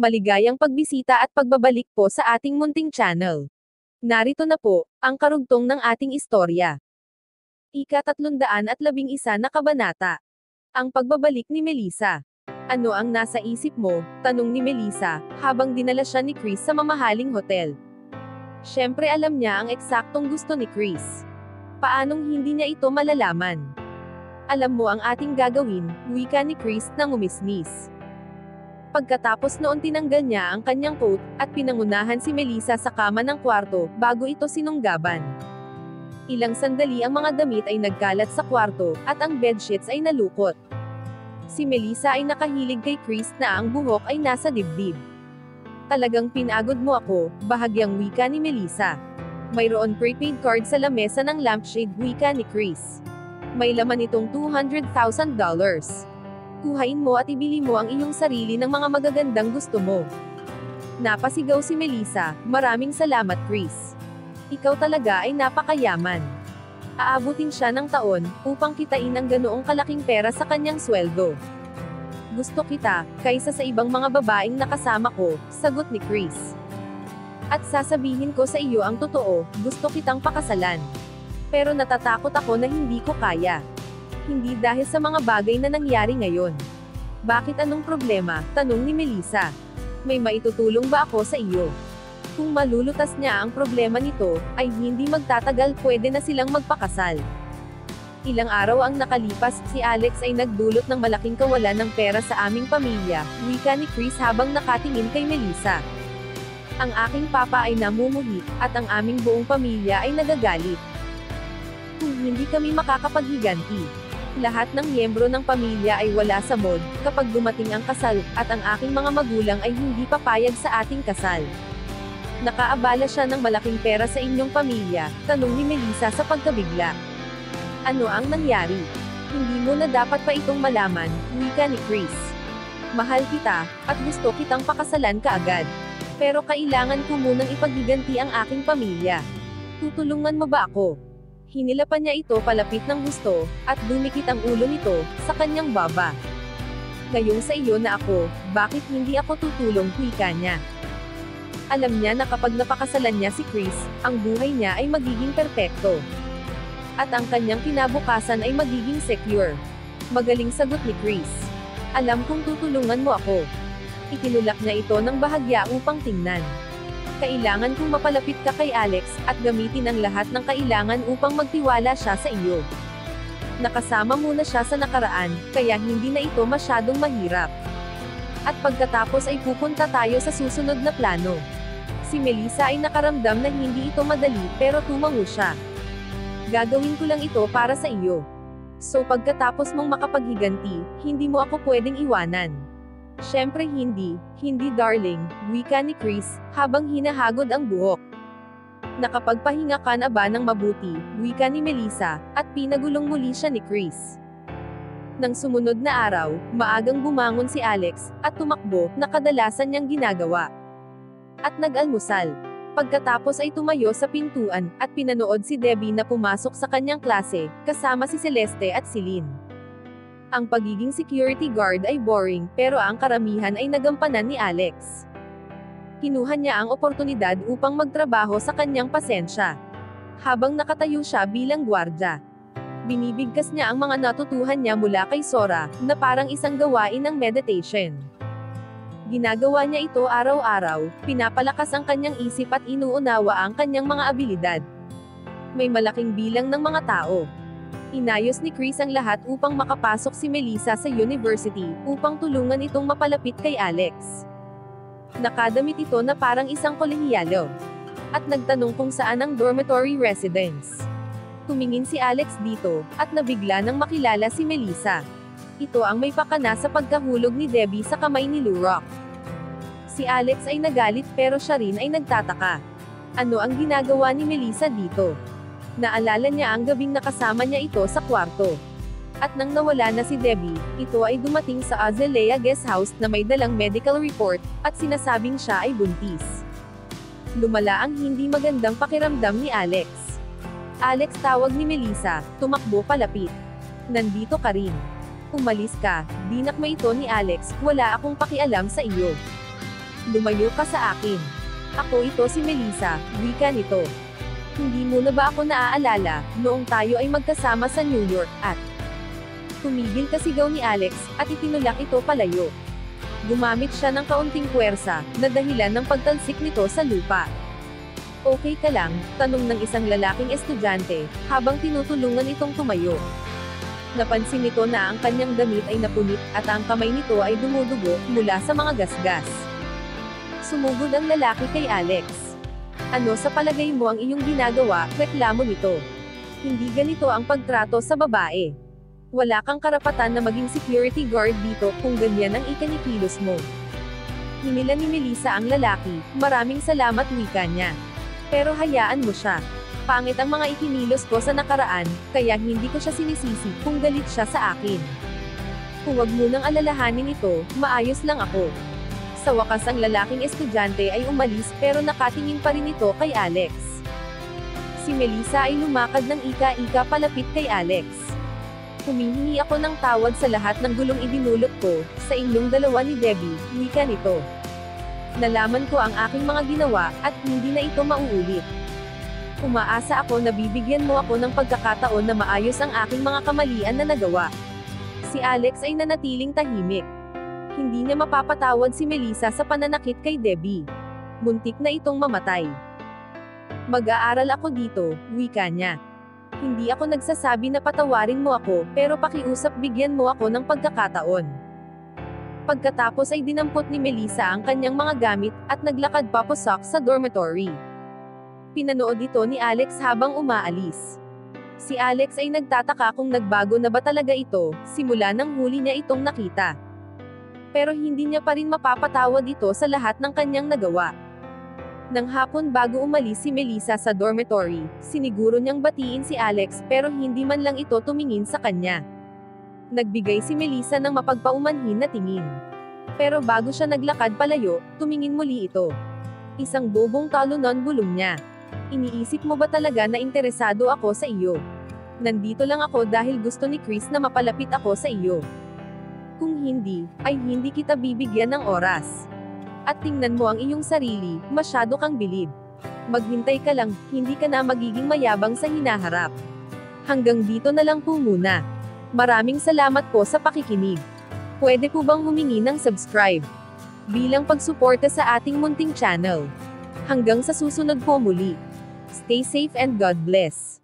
Maligayang pagbisita at pagbabalik po sa ating munting channel. Narito na po, ang karugtong ng ating istorya. Ika-311 na kabanata. Ang pagbabalik ni Melissa. Ano ang nasa isip mo? Tanong ni Melissa, habang dinala siya ni Chris sa mamahaling hotel. Siyempre alam niya ang eksaktong gusto ni Chris. Paanong hindi niya ito malalaman? Alam mo ang ating gagawin, wika ni Chris nang umismis. Pagkatapos noon tinanggal niya ang kanyang coat, at pinangunahan si Melissa sa kama ng kwarto, bago ito sinunggaban. Ilang sandali ang mga damit ay nagkalat sa kwarto, at ang bedsheets ay nalukot. Si Melissa ay nakahilig kay Chris na ang buhok ay nasa dibdib. Talagang pinagod mo ako, bahagyang wika ni Melissa. Mayroon prepaid card sa lamesa ng lampshade, wika ni Chris. May laman itong $200,000. Kuhain mo at ibili mo ang iyong sarili ng mga magagandang gusto mo. Napasigaw si Melissa, maraming salamat Chris. Ikaw talaga ay napakayaman. Aabutin siya ng taon, upang kitain ang ganoong kalaking pera sa kanyang sweldo. Gusto kita, kaysa sa ibang mga babaeng nakasama ko, sagot ni Chris. At sasabihin ko sa iyo ang totoo, gusto kitang pakasalan. Pero natatakot ako na hindi ko kaya. Hindi dahil sa mga bagay na nangyari ngayon. Bakit anong problema? Tanong ni Melissa. May maitutulong ba ako sa iyo? Kung malulutas niya ang problema nito, ay hindi magtatagal, pwede na silang magpakasal. Ilang araw ang nakalipas, si Alex ay nagdulot ng malaking kawalan ng pera sa aming pamilya, wika ni Chris habang nakatingin kay Melissa. Ang aking papa ay namumuhi, at ang aming buong pamilya ay nagagalit. Kung hindi kami makakapaghiganti. Lahat ng miyembro ng pamilya ay wala sa mood, kapag dumating ang kasal, at ang aking mga magulang ay hindi papayag sa ating kasal. Nakaabala siya ng malaking pera sa inyong pamilya, tanong ni Melissa sa pagkabigla. Ano ang nangyari? Hindi mo na dapat pa itong malaman, wika ni Chris. Mahal kita, at gusto kitang pakasalan kaagad. Pero kailangan ko munang ipaghiganti ang aking pamilya. Tutulungan mo ba ako? Hinilapan niya ito palapit ng gusto, at dumikit ang ulo nito, sa kanyang baba. Ngayong sa iyo na ako, bakit hindi ako tutulong, wika niya. Alam niya na kapag napakasalan niya si Chris, ang buhay niya ay magiging perpekto. At ang kanyang kinabukasan ay magiging secure. Magaling sagot ni Chris. Alam kong tutulungan mo ako. Itinulak niya ito ng bahagya upang tingnan. Kailangan kong mapalapit ka kay Alex, at gamitin ang lahat ng kailangan upang magtiwala siya sa iyo. Nakasama muna siya sa nakaraan, kaya hindi na ito masyadong mahirap. At pagkatapos ay pupunta tayo sa susunod na plano. Si Melissa ay nakaramdam na hindi ito madali, pero tumango siya. Gagawin ko lang ito para sa iyo. So pagkatapos mong makapaghiganti, hindi mo ako pwedeng iwanan. Siyempre hindi darling, wika ni Chris, habang hinahagod ang buhok. Nakapagpahinga ka na ba ng mabuti, wika ni Melissa, at pinagulong muli siya ni Chris. Nang sumunod na araw, maagang bumangon si Alex, at tumakbo, na kadalasan niyang ginagawa. At nag-almusal. Pagkatapos ay tumayo sa pintuan, at pinanood si Debbie na pumasok sa kanyang klase, kasama si Celeste at si Lynn. Ang pagiging security guard ay boring, pero ang karamihan ay nagampanan ni Alex. Kinuha niya ang oportunidad upang magtrabaho sa kanyang pasensya. Habang nakatayo siya bilang gwardya. Binibigkas niya ang mga natutuhan niya mula kay Sora, na parang isang gawain ng meditation. Ginagawa niya ito araw-araw, pinapalakas ang kanyang isip at inuunawa ang kanyang mga abilidad. May malaking bilang ng mga tao. Inayos ni Chris ang lahat upang makapasok si Melissa sa university, upang tulungan itong mapalapit kay Alex. Nakadamit ito na parang isang kolehiyalo. At nagtanong kung saan ang dormitory residence. Tumingin si Alex dito, at nabigla nang makilala si Melissa. Ito ang may pakana sa pagkahulog ni Debbie sa kamay ni Lurok. Si Alex ay nagalit pero siya rin ay nagtataka. Ano ang ginagawa ni Melissa dito? Naalala niya ang gabing nakasama niya ito sa kwarto. At nang nawala na si Debbie, ito ay dumating sa Azalea Guest House na may dalang medical report, at sinasabing siya ay buntis. Lumala ang hindi magandang pakiramdam ni Alex. Alex, tawag ni Melissa, tumakbo palapit. Nandito ka rin. Umalis ka, dinakma ito ni Alex, wala akong pakialam sa iyo. Lumayo ka sa akin. Ako ito si Melissa, wika nito. Hindi mo na ba ako naaalala, noong tayo ay magkasama sa New York, at tumigil ka sigaw ni Alex, at itinulak ito palayo. Gumamit siya ng kaunting puwersa, na dahilan ng pagtalsik nito sa lupa. Okay ka lang, tanong ng isang lalaking estudyante, habang tinutulungan itong tumayo. Napansin nito na ang kanyang damit ay napunit, at ang kamay nito ay dumudugo, mula sa mga gasgas. Sumugod ang lalaki kay Alex. Ano sa palagay mo ang iyong ginagawa, reklamo nito. Hindi ganito ang pagtrato sa babae. Wala kang karapatan na maging security guard dito kung ganyan ang ikinikilos mo. Hinila ni Melissa ang lalaki, maraming salamat wika niya. Pero hayaan mo siya. Pangit ang mga ikinilos ko sa nakaraan, kaya hindi ko siya sinisisi kung galit siya sa akin. Huwag mo nang alalahanin ito, maayos lang ako. Sa wakas ang lalaking estudyante ay umalis pero nakatingin pa rin ito kay Alex. Si Melissa ay lumakad ng ika-ika palapit kay Alex. Humihingi ako ng tawad sa lahat ng gulong idinulot ko, sa inyong dalawa ni Debbie, wika nito. Nalaman ko ang aking mga ginawa, at hindi na ito mauulit. Umaasa ako na bibigyan mo ako ng pagkakataon na maayos ang aking mga kamalian na nagawa. Si Alex ay nanatiling tahimik. Hindi niya mapapatawad si Melissa sa pananakit kay Debbie. Muntik na itong mamatay. Mag-aaral ako dito, wika niya. Hindi ako nagsasabi na patawarin mo ako, pero pakiusap bigyan mo ako ng pagkakataon. Pagkatapos ay dinampot ni Melissa ang kanyang mga gamit, at naglakad papasok sa dormitory. Pinanood ito ni Alex habang umaalis. Si Alex ay nagtataka kung nagbago na ba talaga ito, simula nang huli niya itong nakita. Pero hindi niya pa rin mapapatawad ito sa lahat ng kanyang nagawa. Nang hapon bago umalis si Melissa sa dormitory, siniguro niyang batiin si Alex pero hindi man lang ito tumingin sa kanya. Nagbigay si Melissa ng mapagpaumanhin na tingin. Pero bago siya naglakad palayo, tumingin muli ito. Isang bobong talunan bulong niya. Iniisip mo ba talaga na interesado ako sa iyo? Nandito lang ako dahil gusto ni Chris na mapalapit ako sa iyo. Kung hindi, ay hindi kita bibigyan ng oras. At tingnan mo ang iyong sarili, masyado kang bilib. Maghintay ka lang, hindi ka na magiging mayabang sa hinaharap. Hanggang dito na lang po muna. Maraming salamat po sa pakikinig. Pwede po bang humingi ng subscribe? Bilang pagsuporta sa ating munting channel. Hanggang sa susunod po muli. Stay safe and God bless.